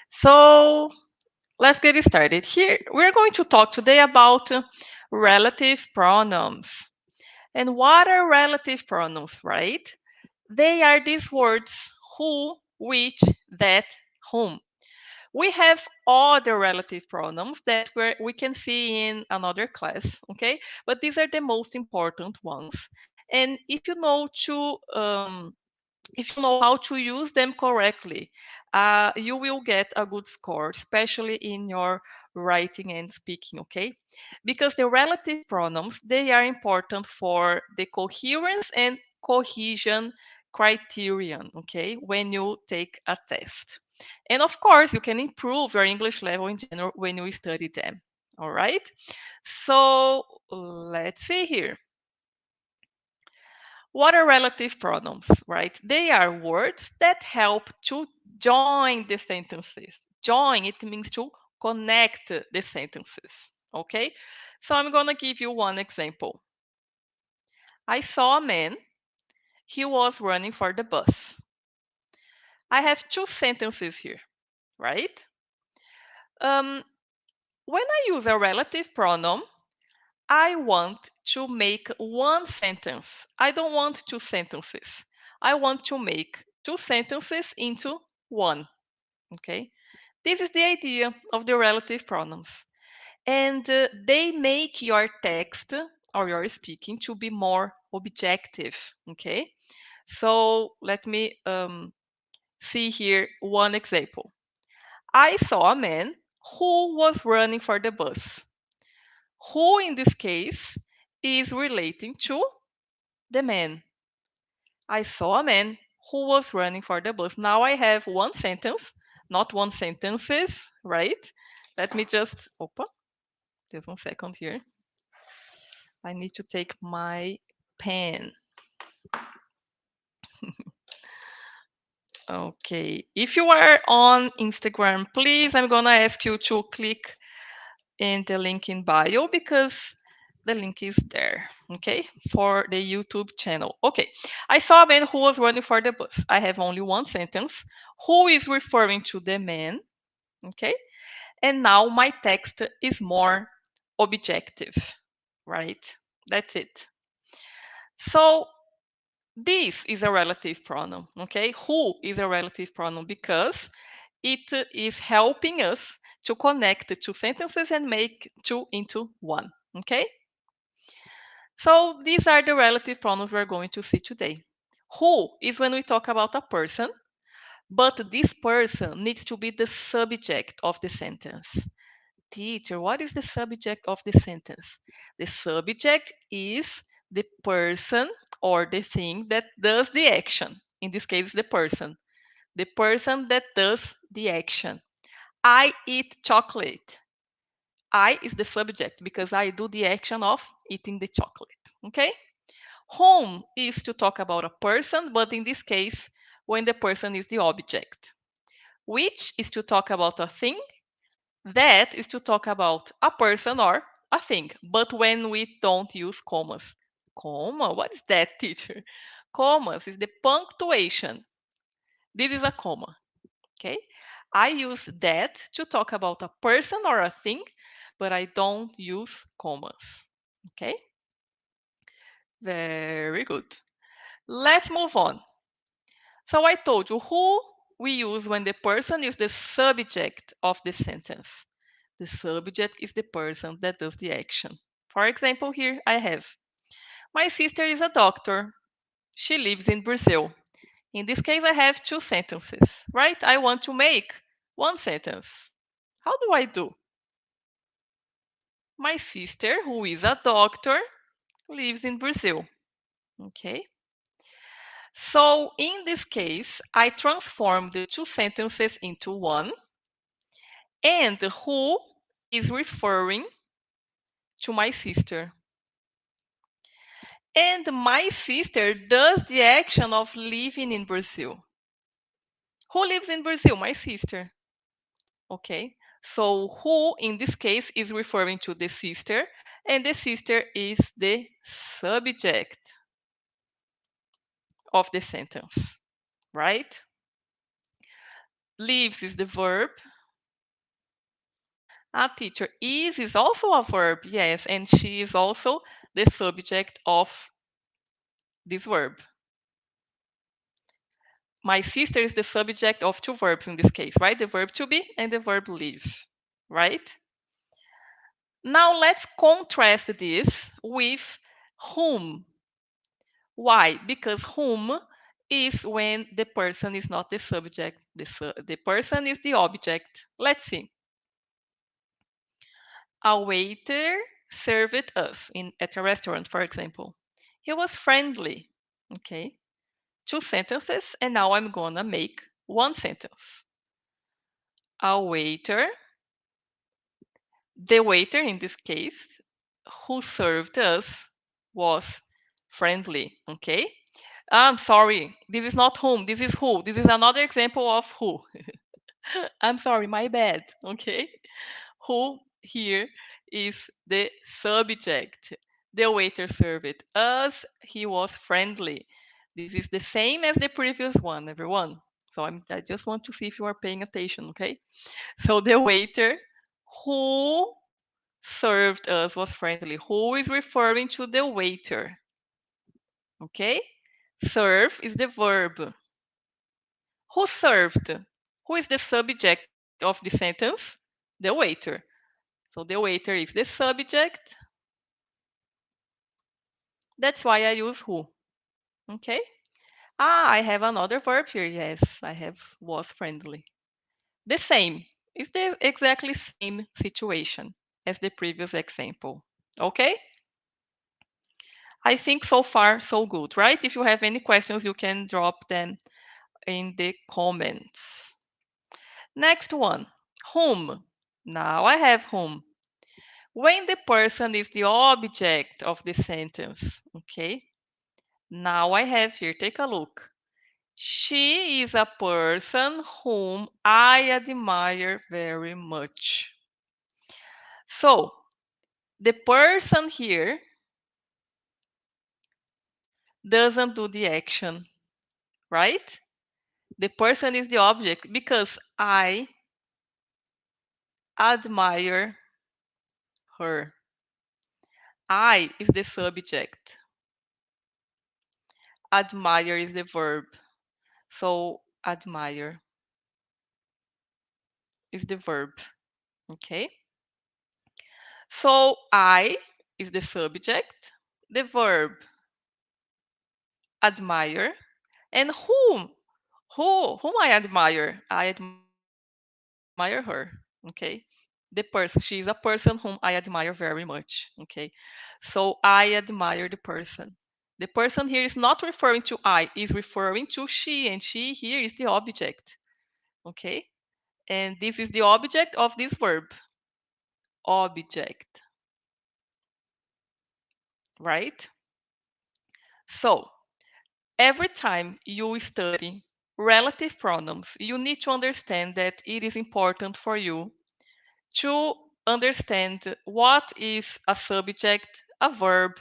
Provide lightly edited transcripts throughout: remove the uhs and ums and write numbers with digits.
So let's get started. Here, we're going to talk today about relative pronouns. And what are relative pronouns, right? They are these words who, which, that, whom. We have other relative pronouns that we can see in another class, okay? But these are the most important ones. And if you know how to use them correctly, you will get a good score, especially in your writing and speaking, okay? Because the relative pronouns, they are important for the coherence and cohesion criterion, okay, when you take a test. And of course, you can improve your English level in general when you study them, all right? So let's see here. What are relative pronouns, right? They are words that help to join the sentences. Join, it means to connect the sentences, okay? So I'm going to give you one example. I saw a man. He was running for the bus. I have two sentences here, right? Um, when I use a relative pronoun, I want to make one sentence. I don't want two sentences. I want to make two sentences into one. Okay? This is the idea of the relative pronouns. And they make your text or your speaking to be more objective. Okay? So let me see here one example. I saw a man who was running for the bus. Who in this case is relating to the man. I saw a man who was running for the bus. Now I have one sentence, not one sentences, right? Let me just 1 second here. I need to take my pen. Okay. If you are on Instagram, please, I'm gonna ask you to click in the link in bio because the link is there, okay, for the YouTube channel. Okay, I saw a man who was running for the bus. I have only one sentence. Who is referring to the man, okay? And now my text is more objective, right? That's it. So this is a relative pronoun, okay? Who is a relative pronoun because it is helping us to connect the two sentences and make two into one, okay? So these are the relative pronouns we're going to see today. Who is when we talk about a person, but this person needs to be the subject of the sentence. Teacher, what is the subject of the sentence? The subject is the person or the thing that does the action. In this case, the person. The person that does the action. I eat chocolate. I is the subject because I do the action of eating the chocolate. Okay? Whom is to talk about a person, but in this case, when the person is the object. Which is to talk about a thing. That is to talk about a person or a thing, but when we don't use commas. Comma? What is that, teacher? Commas is the punctuation. This is a comma. Okay? I use that to talk about a person or a thing, but I don't use commas. Okay? Very good. Let's move on. So I told you who we use when the person is the subject of the sentence. The subject is the person that does the action. For example, here I have my sister is a doctor. She lives in Brazil. In this case, I have two sentences, right? I want to make one sentence. How do I do? My sister, who is a doctor, lives in Brazil. Okay. So in this case, I transform the two sentences into one, and who is referring to my sister. And my sister does the action of living in Brazil. Who lives in Brazil? My sister. Okay. So who in this case is referring to the sister, and the sister is the subject of the sentence, right? Lives is the verb. Ah, teacher, is also a verb, yes, and she is also the subject of this verb. My sister is the subject of two verbs in this case, right? The verb to be and the verb live, right? Now let's contrast this with whom. Why? Because whom is when the person is not the subject, the person is the object. Let's see. A waiter served us at a restaurant, for example. He was friendly. Okay. Two sentences, and now I'm gonna make one sentence. A waiter, the waiter in this case, who served us was friendly. Okay. I'm sorry, this is not whom, this is who. This is another example of who. I'm sorry, my bad. Okay. Who here is the subject. The waiter served us. He was friendly. This is the same as the previous one, everyone. So I just want to see if you are paying attention, okay? So the waiter who served us was friendly. Who is referring to the waiter? Okay? Serve is the verb. Who served? Who is the subject of the sentence? The waiter. So the waiter is the subject. That's why I use who. Okay? Ah, I have another verb here. Yes, I have was friendly. The same. It's the exactly same situation as the previous example. Okay? I think so far so good, right? If you have any questions, you can drop them in the comments. Next one. Whom. Now I have whom. When the person is the object of the sentence, okay? Now I have here, take a look. She is a person whom I admire very much. So, the person here doesn't do the action, right? The person is the object because I admire her. I is the subject. Admire is the verb. So, admire is the verb, okay? So I is the subject, the verb admire, and whom I admire. I admire her. Okay. The person. She is a person whom I admire very much. Okay. So I admire the person. The person here is not referring to I, is referring to she, and she here is the object. Okay. And this is the object of this verb. Object. Right? So every time you study relative pronouns, you need to understand that it is important for you to understand what is a subject, a verb,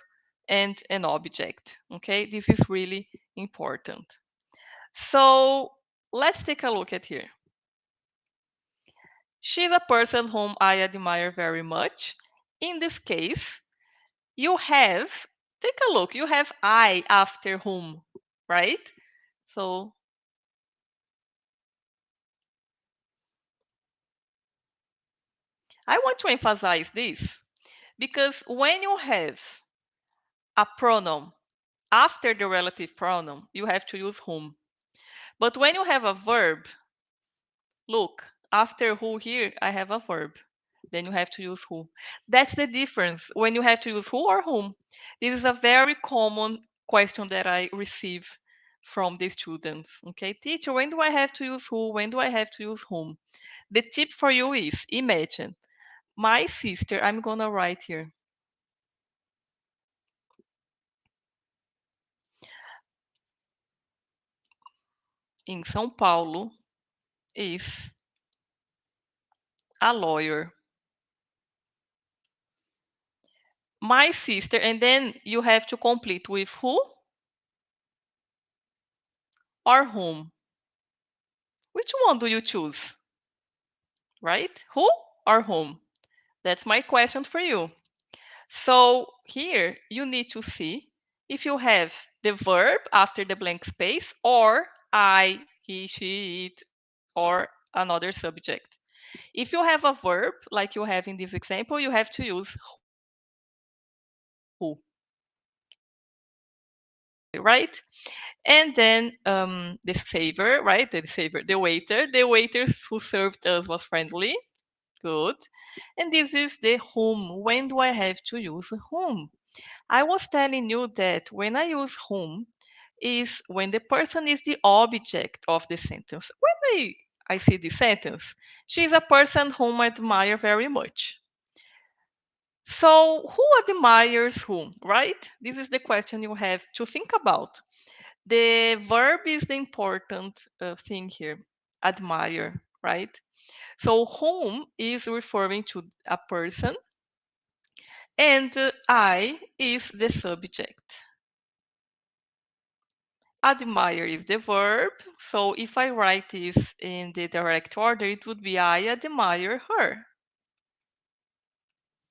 and an object. Okay, this is really important. So let's take a look at here. She's a person whom I admire very much. In this case, you have, take a look, you have I after whom, right? So I want to emphasize this because when you have a pronoun after the relative pronoun, you have to use whom. But when you have a verb, look, after who here, I have a verb. Then you have to use who. That's the difference when you have to use who or whom. This is a very common question that I receive from the students. Okay, teacher, when do I have to use who? When do I have to use whom? The tip for you is imagine my sister, I'm gonna write here. In São Paulo is a lawyer. My sister, and then you have to complete with who or whom. Which one do you choose? Right? Who or whom? That's my question for you. So here you need to see if you have the verb after the blank space, or I, he, she, it, or another subject. If you have a verb like you have in this example, you have to use who, right? And then the saver, right? The waiters who served us was friendly, good. And this is the whom. When do I have to use whom? I was telling you that when I use whom is when the person is the object of the sentence. When I see the sentence, she's a person whom I admire very much. So who admires whom, right? This is the question you have to think about. The verb is the important thing here, admire, right? So whom is referring to a person, and I is the subject. Admire is the verb. So if I write this in the direct order, it would be I admire her,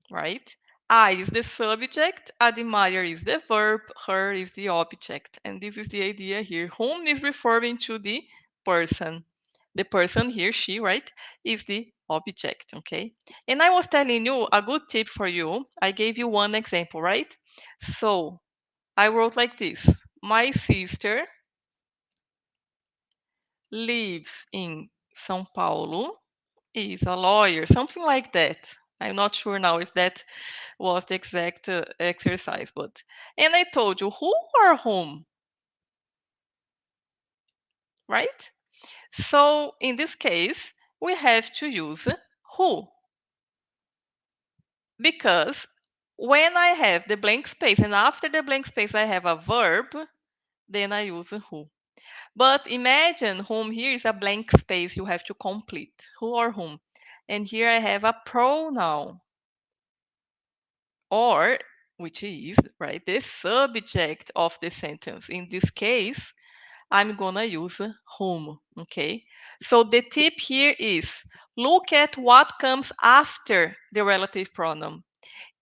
right? I is the subject, admire is the verb, her is the object. And this is the idea here. Whom is referring to the person. The person here, she, right, is the object, okay? And I was telling you a good tip for you. I gave you one example, right? So I wrote like this. My sister lives in São Paulo, is a lawyer, something like that. I'm not sure now if that was the exact exercise, but and I told you who or whom, right? So in this case, we have to use who, because when I have the blank space and after the blank space I have a verb, then I use who. But imagine whom here is a blank space you have to complete. Who or whom? And here I have a pronoun, or which is, right, the subject of the sentence. In this case, I'm gonna use whom, okay? So the tip here is look at what comes after the relative pronoun.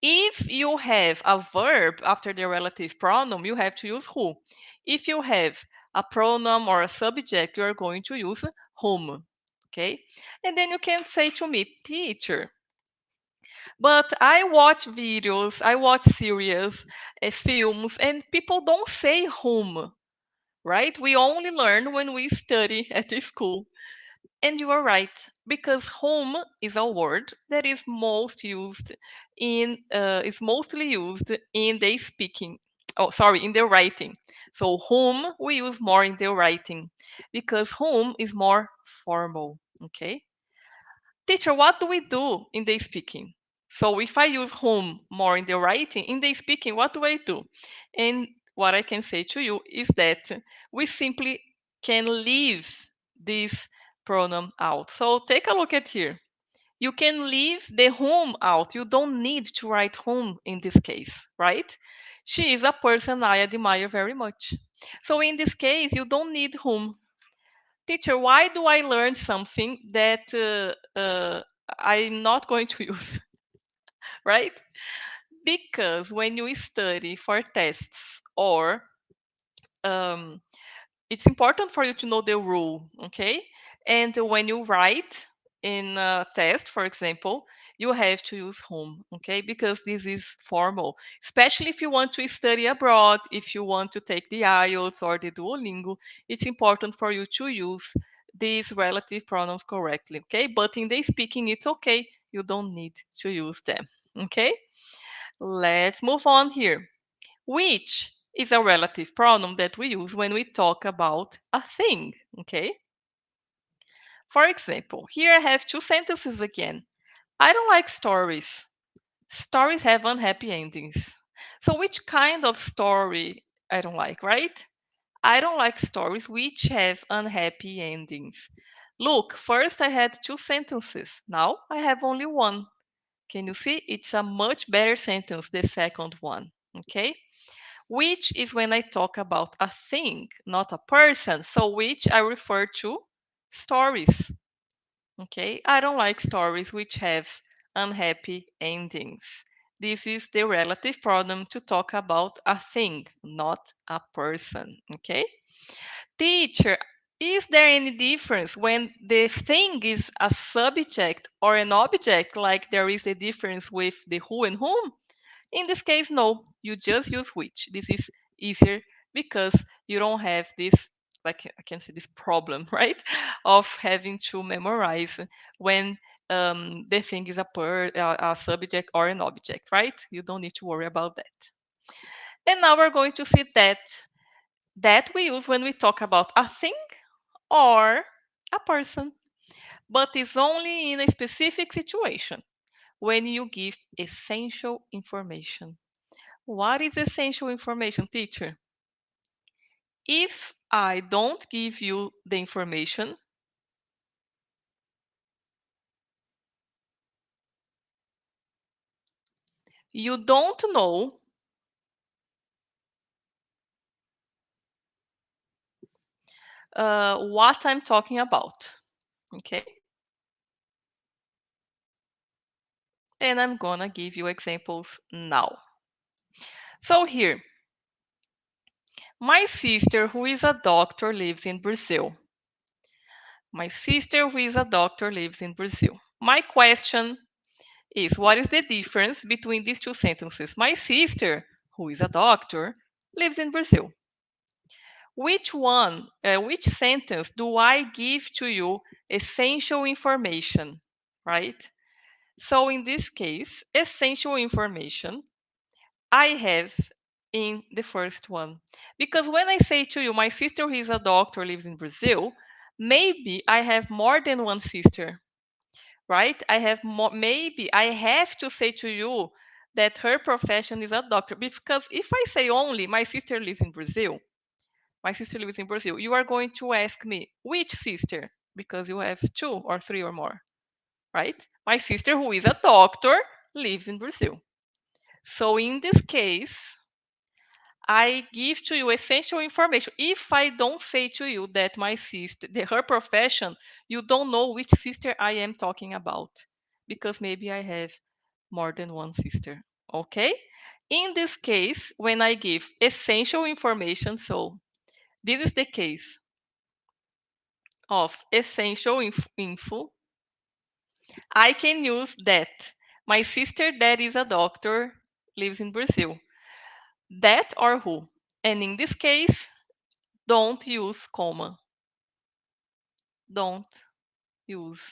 If you have a verb after the relative pronoun, you have to use who. If you have a pronoun or a subject, you are going to use whom, okay? And then you can say to me, teacher, but I watch videos, I watch series, films, and people don't say whom, right? We only learn when we study at the school. And you are right, because whom is a word that is mostly used in the speaking. Oh, sorry, in the writing. So whom we use more in the writing, because whom is more formal. Okay. Teacher, what do we do in the speaking? So if I use whom more in the writing, in the speaking, what do I do? And what I can say to you is that we simply can leave this pronoun out. So take a look at here. You can leave the whom out. You don't need to write whom in this case, right? She is a person I admire very much. So in this case, you don't need whom. Teacher, why do I learn something that I'm not going to use, right? Because when you study for tests, or um, it's important for you to know the rule, okay? And when you write in a test, for example, you have to use whom, okay? Because this is formal, especially if you want to study abroad, if you want to take the IELTS or the Duolingo, it's important for you to use these relative pronouns correctly, okay? But in the speaking, it's okay. You don't need to use them, okay? Let's move on here. Which is a relative pronoun that we use when we talk about a thing, okay? For example, here I have two sentences again. I don't like stories. Stories have unhappy endings. So which kind of story I don't like, right? I don't like stories which have unhappy endings. Look, first I had two sentences. Now I have only one. Can you see? It's a much better sentence, the second one, okay? Which is when I talk about a thing, not a person. So which I refer to stories. Okay, I don't like stories which have unhappy endings. This is the relative pronoun to talk about a thing, not a person. Okay? Teacher, is there any difference when the thing is a subject or an object, like there is a difference with the who and whom? In this case, no, you just use which. This is easier because you don't have this, like I can say, this problem, right? Of having to memorize when the thing is a subject or an object, right? You don't need to worry about that. And now we're going to see that we use when we talk about a thing or a person, but it's only in a specific situation when you give essential information. What is essential information, teacher? If I don't give you the information, you don't know what I'm talking about. Okay? And I'm gonna give you examples now. So here, my sister, who is a doctor, lives in Brazil. My sister, who is a doctor, lives in Brazil. My question is, what is the difference between these two sentences? My sister, who is a doctor, lives in Brazil. Which sentence do I give to you essential information, right? So in this case, essential information I have in the first one. Because when I say to you, my sister who is a doctor lives in Brazil, maybe I have more than one sister, right? I have more, maybe I have to say to you that her profession is a doctor. Because if I say only my sister lives in Brazil, my sister lives in Brazil, you are going to ask me, which sister? Because you have two or three or more, right? My sister, who is a doctor, lives in Brazil. So in this case, I give to you essential information. If I don't say to you that my sister, her profession, you don't know which sister I am talking about because maybe I have more than one sister. Okay? In this case, when I give essential information, so this is the case of essential info, I can use that. My sister that is a doctor lives in Brazil. That or who. And in this case, don't use comma. Don't use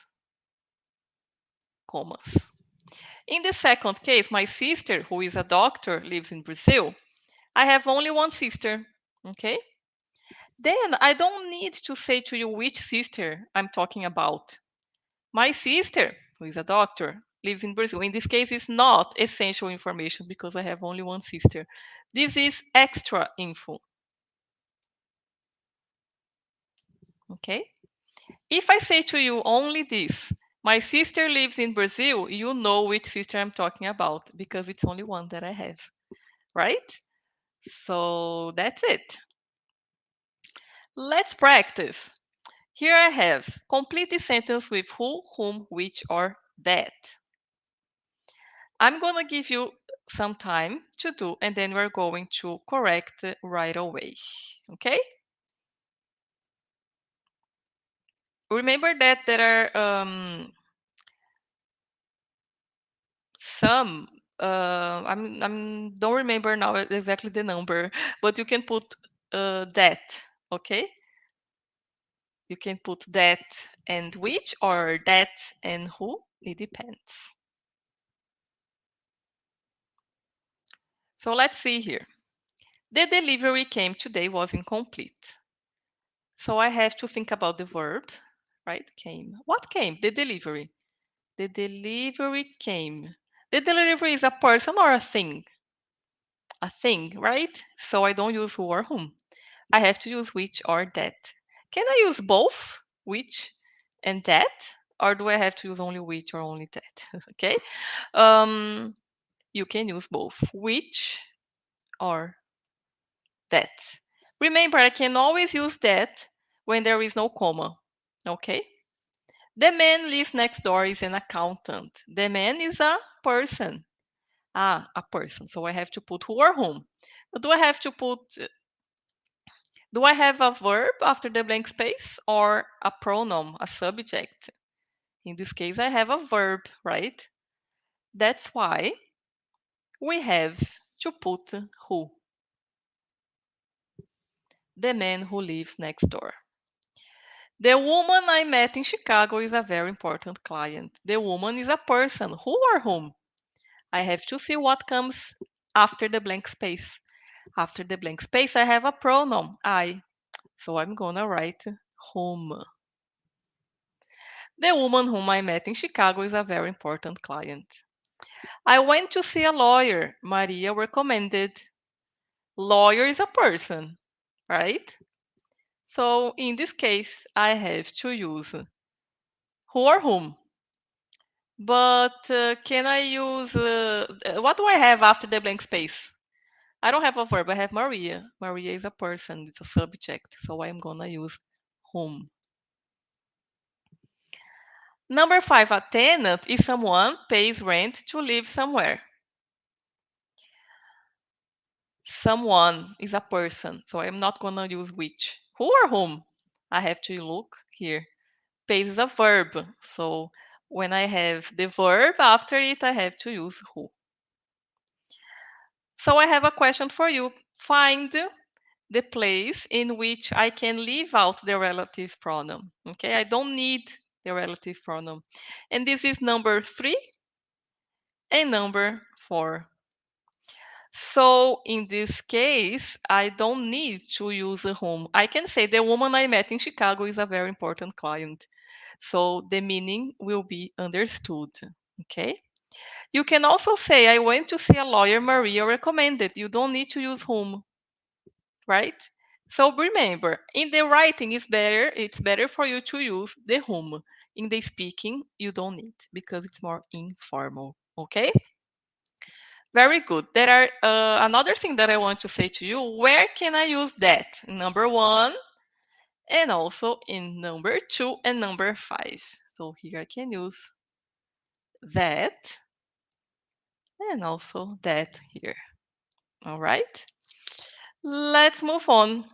commas. In the second case, my sister, who is a doctor, lives in Brazil. I have only one sister. Okay? Then I don't need to say to you which sister I'm talking about. My sister, who is a doctor, lives in Brazil. In this case, it's not essential information because I have only one sister. This is extra info. Okay? If I say to you only this, my sister lives in Brazil, you know which sister I'm talking about because it's only one that I have, right? So that's it. Let's practice. Here I have complete the sentence with who, whom, which, or that. I'm going to give you some time to do, and then we're going to correct right away. Okay? Remember that there are some. I'm don't remember now exactly the number, but you can put that. Okay? You can put that and which, or that and who. It depends. So let's see here. The delivery came today was incomplete. So I have to think about the verb, right? Came. What came? The delivery. The delivery came. The delivery is a person or a thing? A thing, right? So I don't use who or whom. I have to use which or that. Can I use both, which and that? Or do I have to use only which or only that? Okay. Um, you can use both, which or that. Remember, I can always use that when there is no comma. Okay? The man lives next door is an accountant. The man is a person. Ah, a person. So I have to put who or whom. But do I have a verb after the blank space or a pronoun, a subject? In this case, I have a verb, right? That's why we have to put who. The man who lives next door. The woman I met in Chicago is a very important client. The woman is a person. Who or whom? I have to see what comes after the blank space. After the blank space, I have a pronoun, I. So I'm gonna write whom. The woman whom I met in Chicago is a very important client. I went to see a lawyer. Maria recommended. Lawyer is a person, right? So in this case, I have to use who or whom. But can I use, what do I have after the blank space? I don't have a verb, I have Maria. Maria is a person, it's a subject, so I'm gonna use whom. Number 5, a tenant is someone pays rent to live somewhere. Someone is a person, so I'm not gonna use which. Who or whom? I have to look here. Pays is a verb, so when I have the verb after it, I have to use who. So I have a question for you. Find the place in which I can leave out the relative pronoun. Okay, I don't need the relative pronoun. And this is number 3 and number 4. So in this case, I don't need to use a whom. I can say the woman I met in Chicago is a very important client. So the meaning will be understood. Okay. You can also say, I went to see a lawyer Maria recommended. You don't need to use whom, right? So remember, in the writing it's better for you to use the whom. In the speaking, you don't need because it's more informal. Okay? Very good. There are another thing that I want to say to you. Where can I use that? Number 1 and also in number 2 and number 5. So here I can use that and also that here. All right? Let's move on.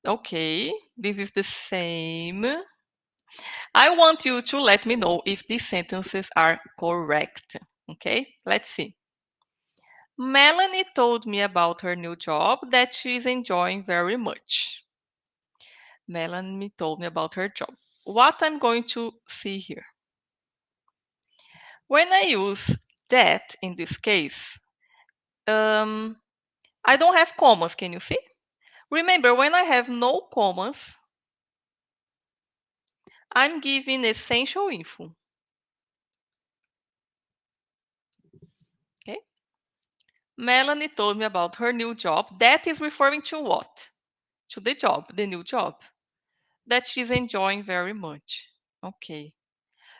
Okay, this is the same. I want you to let me know if these sentences are correct. Okay, let's see. Melanie told me about her new job that she's enjoying very much. Melanie told me about her job. What I'm going to see here. When I use that in this case, I don't have commas. Can you see? Remember, when I have no commas, I'm giving essential info. Okay. Melanie told me about her new job. That is referring to what? To the job, the new job that she's enjoying very much. Okay.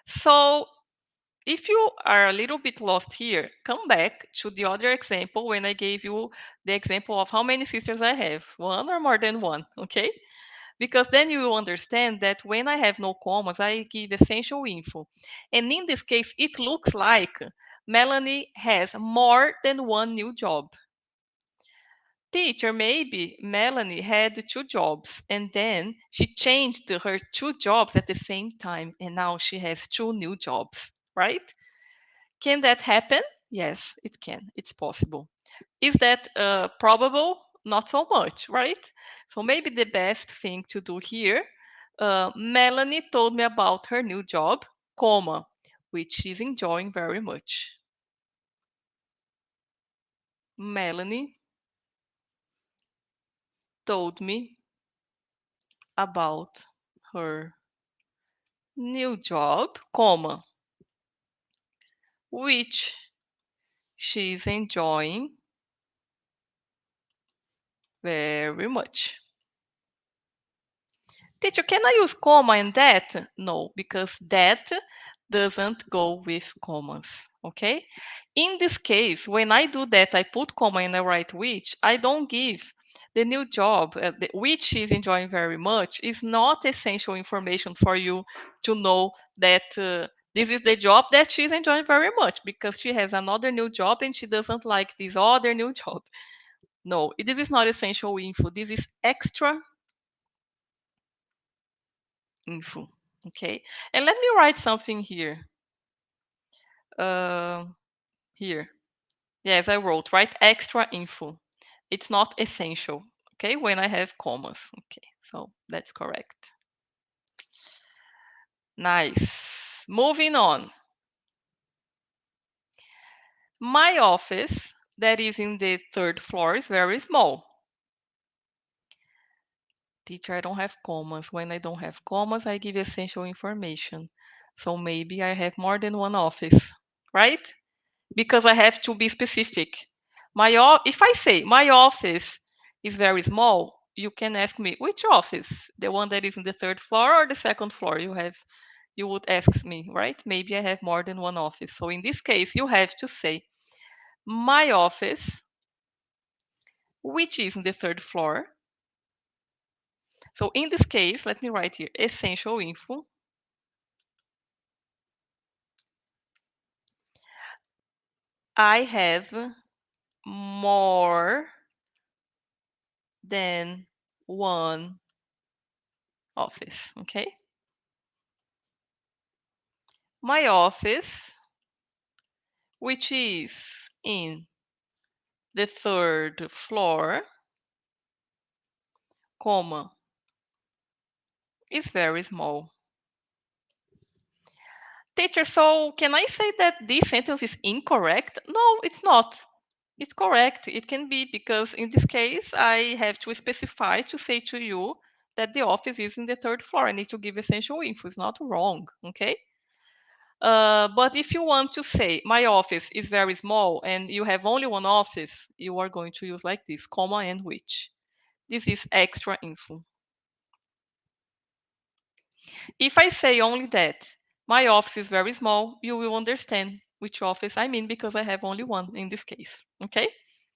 So if you are a little bit lost here, come back to the other example when I gave you the example of how many sisters I have, one or more than one, okay? Because then you will understand that when I have no commas, I give essential info. And in this case, it looks like Melanie has more than one new job. Teacher, maybe Melanie had 2 jobs and then she changed her 2 jobs at the same time and now she has 2 new jobs, right? Can that happen? Yes, it can. It's possible. Is that probable? Not so much, right? So maybe the best thing to do here, Melanie told me about her new job, comma, which she's enjoying very much. Melanie told me about her new job, comma, which she's enjoying very much. Teacher, can I use comma in that? No, because that doesn't go with commas, okay? In this case, when I do that, I put comma and I write which, I don't give The new job, which she's enjoying very much, is not essential information for you to know that this is the job that she's enjoying very much because she has another new job and she doesn't like this other new job. No, this is not essential info. This is extra info. Okay, and let me write something here. Uh, Here, yes, I wrote right extra info. It's not essential. Okay, when I have commas. Okay, so that's correct. Nice. Moving on. My office, that is in the third floor, is very small. Teacher, I don't have commas. When I don't have commas, I give essential information. So maybe I have more than one office, right? Because I have to be specific. If I say my office is very small, you can ask me which office, the one that is in the third floor or the second floor. You would ask me, right? Maybe I have more than one office. So in this case, you have to say my office, which is in the third floor. So in this case, let me write here essential info. I have more than one office. Okay. My office, which is in the third floor, comma, is very small. Teacher, so can I say that this sentence is incorrect? No, it's not. It's correct. It can be because in this case, I have to specify to say to you that the office is in the third floor. I need to give essential info. It's not wrong. Okay. But if you want to say my office is very small and you have only one office, you are going to use like this, comma and which. This is extra info. If I say only that my office is very small, you will understand which office I mean because I have only one in this case. Okay?